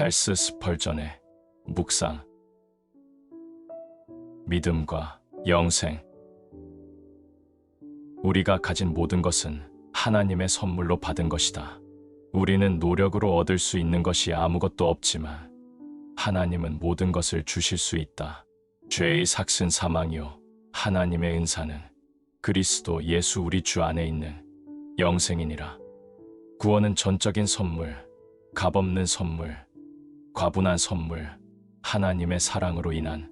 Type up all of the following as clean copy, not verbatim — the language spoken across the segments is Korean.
찰스 스펄전의 묵상. 믿음과 영생. 우리가 가진 모든 것은 하나님의 선물로 받은 것이다. 우리는 노력으로 얻을 수 있는 것이 아무것도 없지만 하나님은 모든 것을 주실 수 있다. 죄의 삭슨 사망이요 하나님의 은사는 그리스도 예수 우리 주 안에 있는 영생이니라. 구원은 전적인 선물, 값없는 선물, 과분한 선물, 하나님의 사랑으로 인한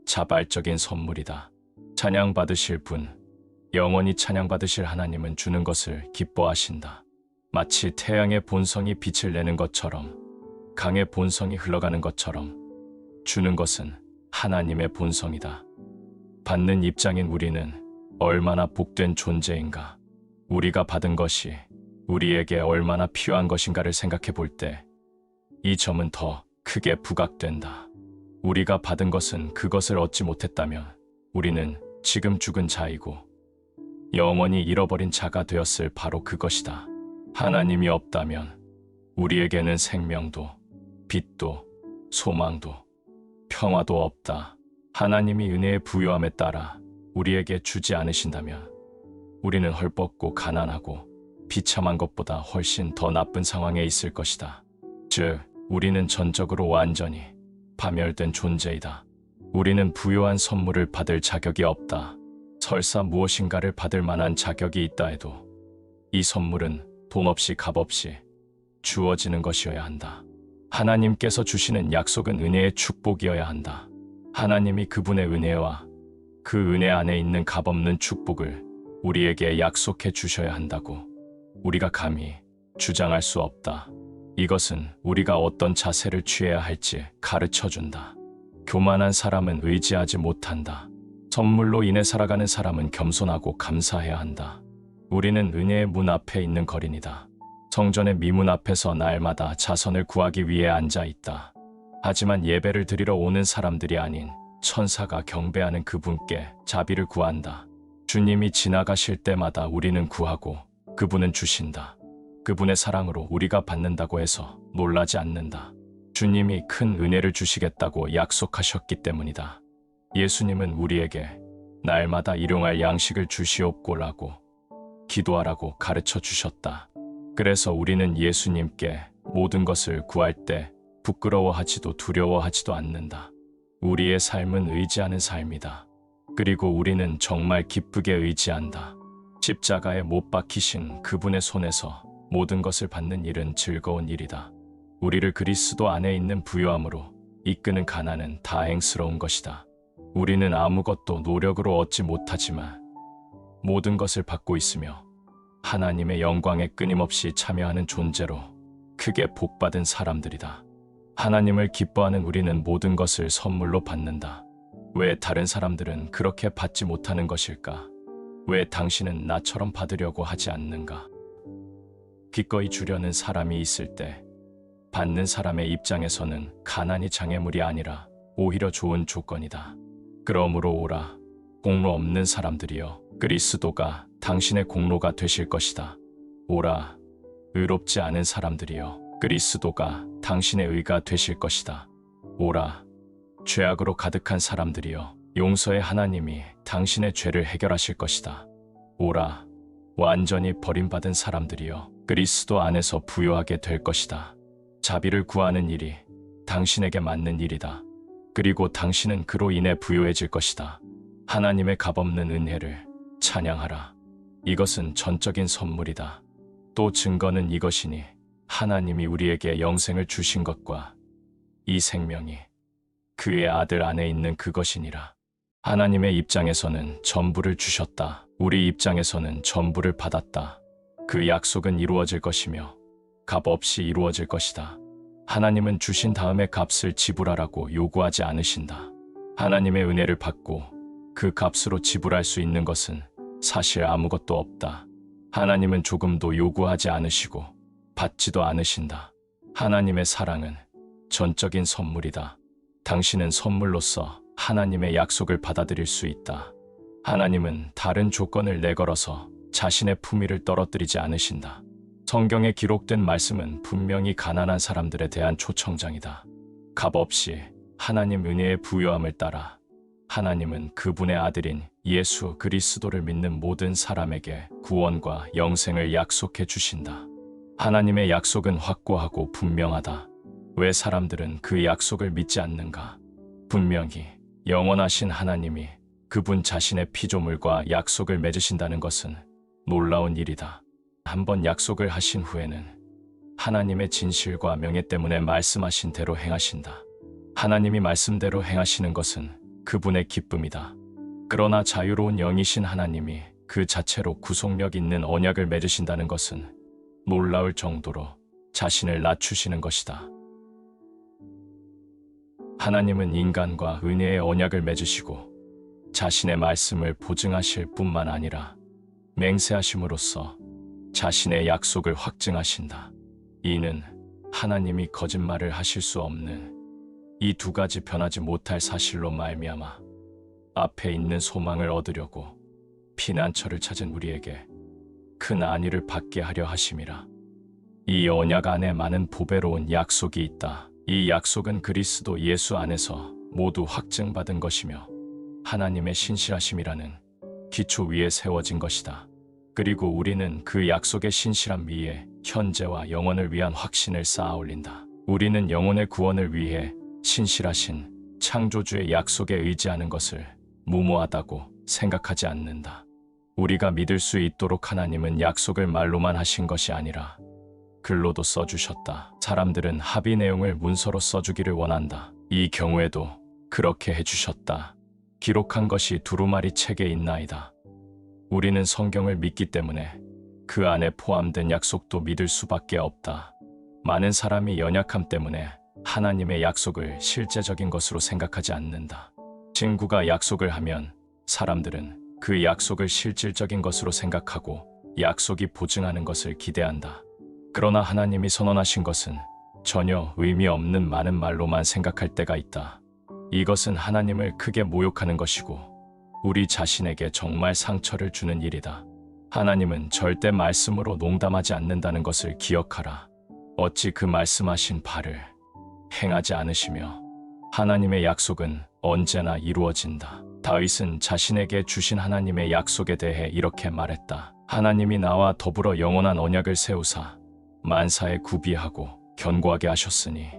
자발적인 선물이다. 찬양받으실 분, 영원히 찬양받으실 하나님은 주는 것을 기뻐하신다. 마치 태양의 본성이 빛을 내는 것처럼, 강의 본성이 흘러가는 것처럼 주는 것은 하나님의 본성이다. 받는 입장인 우리는 얼마나 복된 존재인가. 우리가 받은 것이 우리에게 얼마나 필요한 것인가를 생각해 볼 때 이 점은 더 크게 부각된다. 우리가 받은 것은 그것을 얻지 못했다면 우리는 지금 죽은 자이고 영원히 잃어버린 자가 되었을 바로 그것이다. 하나님이 없다면 우리에게는 생명도, 빛도, 소망도, 평화도 없다. 하나님이 은혜의 부요함에 따라 우리에게 주지 않으신다면 우리는 헐벗고 가난하고 비참한 것보다 훨씬 더 나쁜 상황에 있을 것이다. 즉, 우리는 전적으로 완전히 파멸된 존재이다. 우리는 부요한 선물을 받을 자격이 없다. 설사 무엇인가를 받을 만한 자격이 있다 해도 이 선물은 돈 없이 값 없이 주어지는 것이어야 한다. 하나님께서 주시는 약속은 은혜의 축복이어야 한다. 하나님이 그분의 은혜와 그 은혜 안에 있는 값없는 축복을 우리에게 약속해 주셔야 한다고 우리가 감히 주장할 수 없다. 이것은 우리가 어떤 자세를 취해야 할지 가르쳐준다. 교만한 사람은 의지하지 못한다. 선물로 인해 살아가는 사람은 겸손하고 감사해야 한다. 우리는 은혜의 문 앞에 있는 거린이다. 성전의 미문 앞에서 날마다 자선을 구하기 위해 앉아 있다. 하지만 예배를 드리러 오는 사람들이 아닌 천사가 경배하는 그분께 자비를 구한다. 주님이 지나가실 때마다 우리는 구하고 그분은 주신다. 그분의 사랑으로 우리가 받는다고 해서 놀라지 않는다. 주님이 큰 은혜를 주시겠다고 약속하셨기 때문이다. 예수님은 우리에게 날마다 일용할 양식을 주시옵고라고 기도하라고 가르쳐 주셨다. 그래서 우리는 예수님께 모든 것을 구할 때 부끄러워하지도 두려워하지도 않는다. 우리의 삶은 의지하는 삶이다. 그리고 우리는 정말 기쁘게 의지한다. 십자가에 못 박히신 그분의 손에서 모든 것을 받는 일은 즐거운 일이다. 우리를 그리스도 안에 있는 부요함으로 이끄는 가난은 다행스러운 것이다. 우리는 아무것도 노력으로 얻지 못하지만 모든 것을 받고 있으며 하나님의 영광에 끊임없이 참여하는 존재로 크게 복받은 사람들이다. 하나님을 기뻐하는 우리는 모든 것을 선물로 받는다. 왜 다른 사람들은 그렇게 받지 못하는 것일까? 왜 당신은 나처럼 받으려고 하지 않는가? 기꺼이 주려는 사람이 있을 때 받는 사람의 입장에서는 가난이 장애물이 아니라 오히려 좋은 조건이다. 그러므로 오라, 공로 없는 사람들이여, 그리스도가 당신의 공로가 되실 것이다. 오라, 의롭지 않은 사람들이여, 그리스도가 당신의 의가 되실 것이다. 오라, 죄악으로 가득한 사람들이여, 용서의 하나님이 당신의 죄를 해결하실 것이다. 오라, 완전히 버림받은 사람들이여, 그리스도 안에서 부요하게 될 것이다. 자비를 구하는 일이 당신에게 맞는 일이다. 그리고 당신은 그로 인해 부요해질 것이다. 하나님의 값없는 은혜를 찬양하라. 이것은 전적인 선물이다. 또 증거는 이것이니 하나님이 우리에게 영생을 주신 것과 이 생명이 그의 아들 안에 있는 그것이니라. 하나님의 입장에서는 전부를 주셨다. 우리 입장에서는 전부를 받았다. 그 약속은 이루어질 것이며 값 없이 이루어질 것이다. 하나님은 주신 다음에 값을 지불하라고 요구하지 않으신다. 하나님의 은혜를 받고 그 값으로 지불할 수 있는 것은 사실 아무것도 없다. 하나님은 조금도 요구하지 않으시고 받지도 않으신다. 하나님의 사랑은 전적인 선물이다. 당신은 선물로서 하나님의 약속을 받아들일 수 있다. 하나님은 다른 조건을 내걸어서 자신의 품위를 떨어뜨리지 않으신다. 성경에 기록된 말씀은 분명히 가난한 사람들에 대한 초청장이다. 값없이 하나님 은혜의 부요함을 따라 하나님은 그분의 아들인 예수 그리스도를 믿는 모든 사람에게 구원과 영생을 약속해 주신다. 하나님의 약속은 확고하고 분명하다. 왜 사람들은 그 약속을 믿지 않는가? 분명히 영원하신 하나님이 그분 자신의 피조물과 약속을 맺으신다는 것은 놀라운 일이다. 한번 약속을 하신 후에는 하나님의 진실과 명예 때문에 말씀하신 대로 행하신다. 하나님이 말씀대로 행하시는 것은 그분의 기쁨이다. 그러나 자유로운 영이신 하나님이 그 자체로 구속력 있는 언약을 맺으신다는 것은 놀라울 정도로 자신을 낮추시는 것이다. 하나님은 인간과 은혜의 언약을 맺으시고 자신의 말씀을 보증하실 뿐만 아니라 맹세하심으로써 자신의 약속을 확증하신다. 이는 하나님이 거짓말을 하실 수 없는 이 두 가지 변하지 못할 사실로 말미암아 앞에 있는 소망을 얻으려고 피난처를 찾은 우리에게 큰 안위를 받게 하려 하심이라. 이 언약 안에 많은 보배로운 약속이 있다. 이 약속은 그리스도 예수 안에서 모두 확증받은 것이며 하나님의 신실하심이라는 기초 위에 세워진 것이다. 그리고 우리는 그 약속의 신실함 위에 현재와 영원을 위한 확신을 쌓아 올린다. 우리는 영혼의 구원을 위해 신실하신 창조주의 약속에 의지하는 것을 무모하다고 생각하지 않는다. 우리가 믿을 수 있도록 하나님은 약속을 말로만 하신 것이 아니라 글로도 써주셨다. 사람들은 합의 내용을 문서로 써주기를 원한다. 이 경우에도 그렇게 해주셨다. 기록한 것이 두루마리 책에 있나이다. 우리는 성경을 믿기 때문에 그 안에 포함된 약속도 믿을 수밖에 없다. 많은 사람이 연약함 때문에 하나님의 약속을 실제적인 것으로 생각하지 않는다. 친구가 약속을 하면 사람들은 그 약속을 실질적인 것으로 생각하고 약속이 보증하는 것을 기대한다. 그러나 하나님이 선언하신 것은 전혀 의미 없는 많은 말로만 생각할 때가 있다. 이것은 하나님을 크게 모욕하는 것이고 우리 자신에게 정말 상처를 주는 일이다. 하나님은 절대 말씀으로 농담하지 않는다는 것을 기억하라. 어찌 그 말씀하신 바를 행하지 않으시며 하나님의 약속은 언제나 이루어진다. 다윗은 자신에게 주신 하나님의 약속에 대해 이렇게 말했다. 하나님이 나와 더불어 영원한 언약을 세우사 만사에 구비하고 견고하게 하셨으니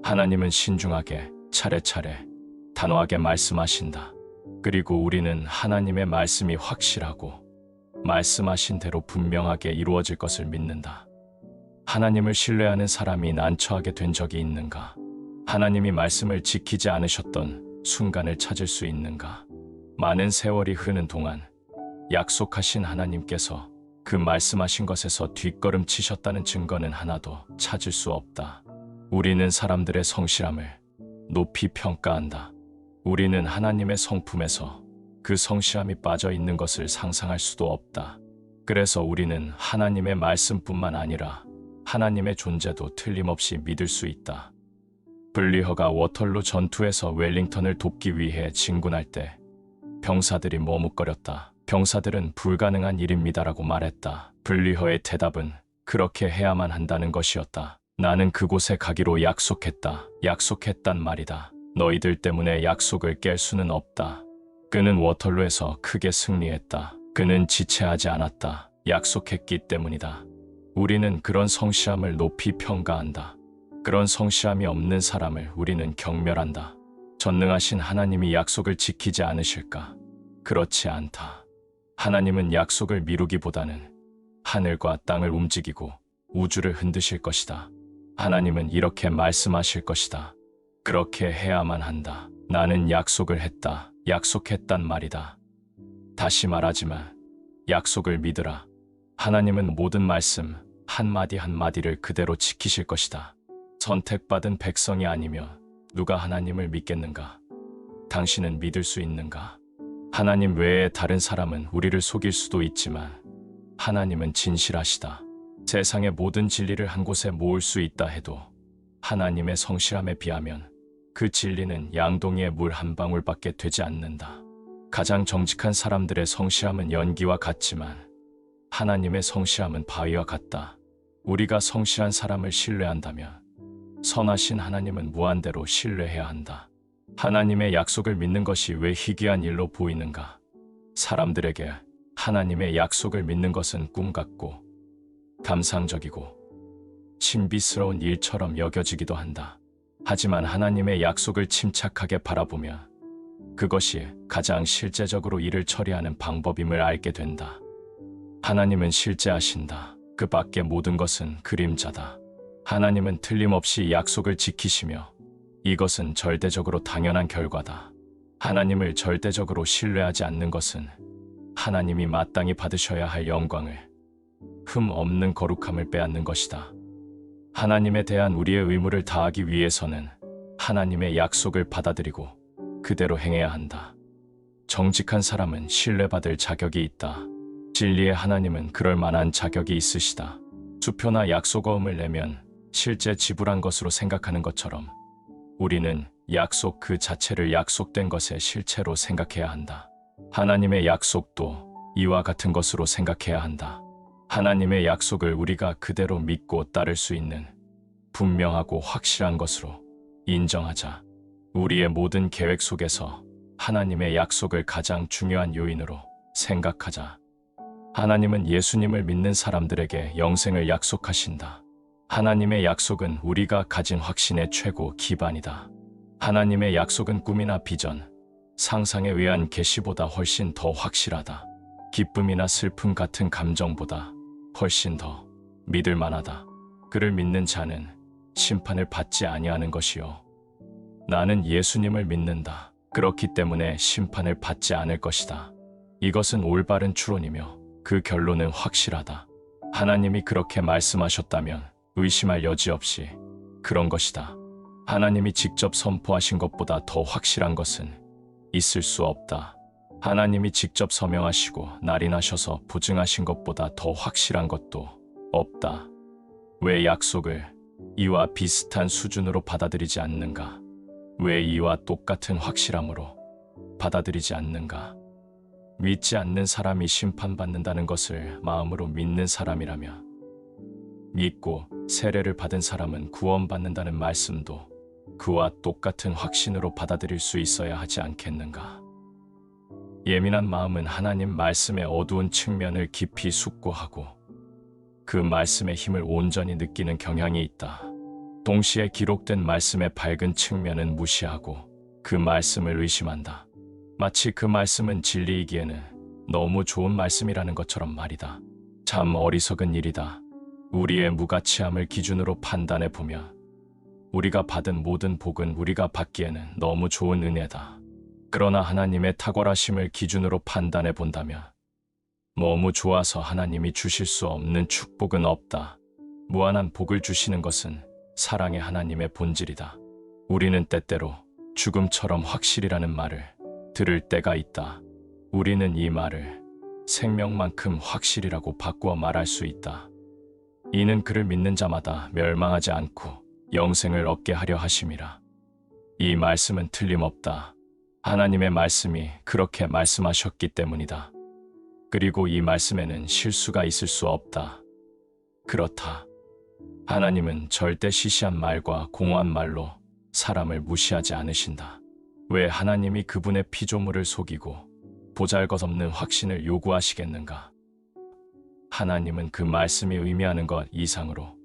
하나님은 신중하게 차례차례 단호하게 말씀하신다. 그리고 우리는 하나님의 말씀이 확실하고 말씀하신 대로 분명하게 이루어질 것을 믿는다. 하나님을 신뢰하는 사람이 난처하게 된 적이 있는가? 하나님이 말씀을 지키지 않으셨던 순간을 찾을 수 있는가? 많은 세월이 흐르는 동안 약속하신 하나님께서 그 말씀하신 것에서 뒷걸음치셨다는 증거는 하나도 찾을 수 없다. 우리는 사람들의 성실함을 높이 평가한다. 우리는 하나님의 성품에서 그 성실함이 빠져 있는 것을 상상할 수도 없다. 그래서 우리는 하나님의 말씀뿐만 아니라 하나님의 존재도 틀림없이 믿을 수 있다. 블리허가 워털루 전투에서 웰링턴을 돕기 위해 진군할 때 병사들이 머뭇거렸다. 병사들은 불가능한 일입니다라고 말했다. 블리허의 대답은 그렇게 해야만 한다는 것이었다. 나는 그곳에 가기로 약속했다. 약속했단 말이다. 너희들 때문에 약속을 깰 수는 없다. 그는 워털루에서 크게 승리했다. 그는 지체하지 않았다. 약속했기 때문이다. 우리는 그런 성실함을 높이 평가한다. 그런 성실함이 없는 사람을 우리는 경멸한다. 전능하신 하나님이 약속을 지키지 않으실까? 그렇지 않다. 하나님은 약속을 미루기보다는 하늘과 땅을 움직이고 우주를 흔드실 것이다. 하나님은 이렇게 말씀하실 것이다. 그렇게 해야만 한다. 나는 약속을 했다. 약속했단 말이다. 다시 말하지만 약속을 믿으라. 하나님은 모든 말씀 한마디 한마디를 그대로 지키실 것이다. 선택받은 백성이 아니면 누가 하나님을 믿겠는가? 당신은 믿을 수 있는가? 하나님 외에 다른 사람은 우리를 속일 수도 있지만 하나님은 진실하시다. 세상의 모든 진리를 한 곳에 모을 수 있다 해도 하나님의 성실함에 비하면 그 진리는 양동이의 물 한 방울밖에 되지 않는다. 가장 정직한 사람들의 성실함은 연기와 같지만 하나님의 성실함은 바위와 같다. 우리가 성실한 사람을 신뢰한다면 선하신 하나님은 무한대로 신뢰해야 한다. 하나님의 약속을 믿는 것이 왜 희귀한 일로 보이는가? 사람들에게 하나님의 약속을 믿는 것은 꿈 같고 감상적이고 신비스러운 일처럼 여겨지기도 한다. 하지만 하나님의 약속을 침착하게 바라보면 그것이 가장 실제적으로 일을 처리하는 방법임을 알게 된다. 하나님은 실제하신다. 그 밖의 모든 것은 그림자다. 하나님은 틀림없이 약속을 지키시며 이것은 절대적으로 당연한 결과다. 하나님을 절대적으로 신뢰하지 않는 것은 하나님이 마땅히 받으셔야 할 영광을, 흠 없는 거룩함을 빼앗는 것이다. 하나님에 대한 우리의 의무를 다하기 위해서는 하나님의 약속을 받아들이고 그대로 행해야 한다. 정직한 사람은 신뢰받을 자격이 있다. 진리의 하나님은 그럴 만한 자격이 있으시다. 수표나 약속어음을 내면 실제 지불한 것으로 생각하는 것처럼 우리는 약속 그 자체를 약속된 것의 실체로 생각해야 한다. 하나님의 약속도 이와 같은 것으로 생각해야 한다. 하나님의 약속을 우리가 그대로 믿고 따를 수 있는 분명하고 확실한 것으로 인정하자. 우리의 모든 계획 속에서 하나님의 약속을 가장 중요한 요인으로 생각하자. 하나님은 예수님을 믿는 사람들에게 영생을 약속하신다. 하나님의 약속은 우리가 가진 확신의 최고 기반이다. 하나님의 약속은 꿈이나 비전, 상상에 의한 계시보다 훨씬 더 확실하다. 기쁨이나 슬픔 같은 감정보다 훨씬 더 믿을 만하다. 그를 믿는 자는 심판을 받지 아니하는 것이요. 나는 예수님을 믿는다. 그렇기 때문에 심판을 받지 않을 것이다. 이것은 올바른 추론이며 그 결론은 확실하다. 하나님이 그렇게 말씀하셨다면 의심할 여지 없이 그런 것이다. 하나님이 직접 선포하신 것보다 더 확실한 것은 있을 수 없다. 하나님이 직접 서명하시고 날인하셔서 보증하신 것보다 더 확실한 것도 없다. 왜 약속을 이와 비슷한 수준으로 받아들이지 않는가? 왜 이와 똑같은 확실함으로 받아들이지 않는가? 믿지 않는 사람이 심판받는다는 것을 마음으로 믿는 사람이라면 믿고 세례를 받은 사람은 구원받는다는 말씀도 그와 똑같은 확신으로 받아들일 수 있어야 하지 않겠는가? 예민한 마음은 하나님 말씀의 어두운 측면을 깊이 숙고하고 그 말씀의 힘을 온전히 느끼는 경향이 있다. 동시에 기록된 말씀의 밝은 측면은 무시하고 그 말씀을 의심한다. 마치 그 말씀은 진리이기에는 너무 좋은 말씀이라는 것처럼 말이다. 참 어리석은 일이다. 우리의 무가치함을 기준으로 판단해 보면 우리가 받은 모든 복은 우리가 받기에는 너무 좋은 은혜다. 그러나 하나님의 탁월하심을 기준으로 판단해 본다면 너무 좋아서 하나님이 주실 수 없는 축복은 없다. 무한한 복을 주시는 것은 사랑의 하나님의 본질이다. 우리는 때때로 죽음처럼 확실이라는 말을 들을 때가 있다. 우리는 이 말을 생명만큼 확실이라고 바꾸어 말할 수 있다. 이는 그를 믿는 자마다 멸망하지 않고 영생을 얻게 하려 하심이라. 이 말씀은 틀림없다. 하나님의 말씀이 그렇게 말씀하셨기 때문이다. 그리고 이 말씀에는 실수가 있을 수 없다. 그렇다. 하나님은 절대 시시한 말과 공허한 말로 사람을 무시하지 않으신다. 왜 하나님이 그분의 피조물을 속이고 보잘것없는 확신을 요구하시겠는가? 하나님은 그 말씀이 의미하는 것 이상으로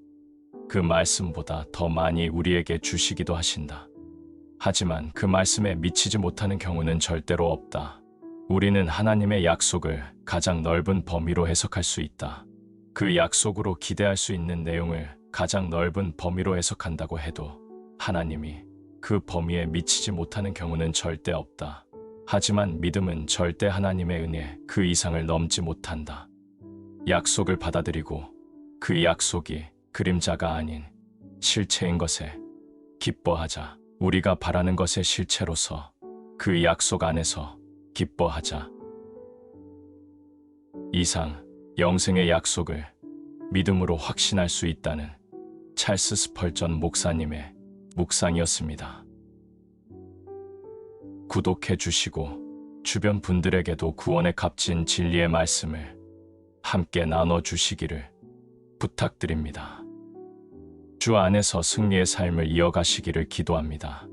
그 말씀보다 더 많이 우리에게 주시기도 하신다. 하지만 그 말씀에 미치지 못하는 경우는 절대로 없다. 우리는 하나님의 약속을 가장 넓은 범위로 해석할 수 있다. 그 약속으로 기대할 수 있는 내용을 가장 넓은 범위로 해석한다고 해도 하나님이 그 범위에 미치지 못하는 경우는 절대 없다. 하지만 믿음은 절대 하나님의 은혜 그 이상을 넘지 못한다. 약속을 받아들이고 그 약속이 그림자가 아닌 실체인 것에 기뻐하자. 우리가 바라는 것의 실체로서 그 약속 안에서 기뻐하자. 이상 영생의 약속을 믿음으로 확신할 수 있다는 찰스 스펄전 목사님의 묵상이었습니다. 구독해 주시고 주변 분들에게도 구원의 값진 진리의 말씀을 함께 나눠주시기를 부탁드립니다. 주 안에서 승리의 삶을 이어가시기를 기도합니다.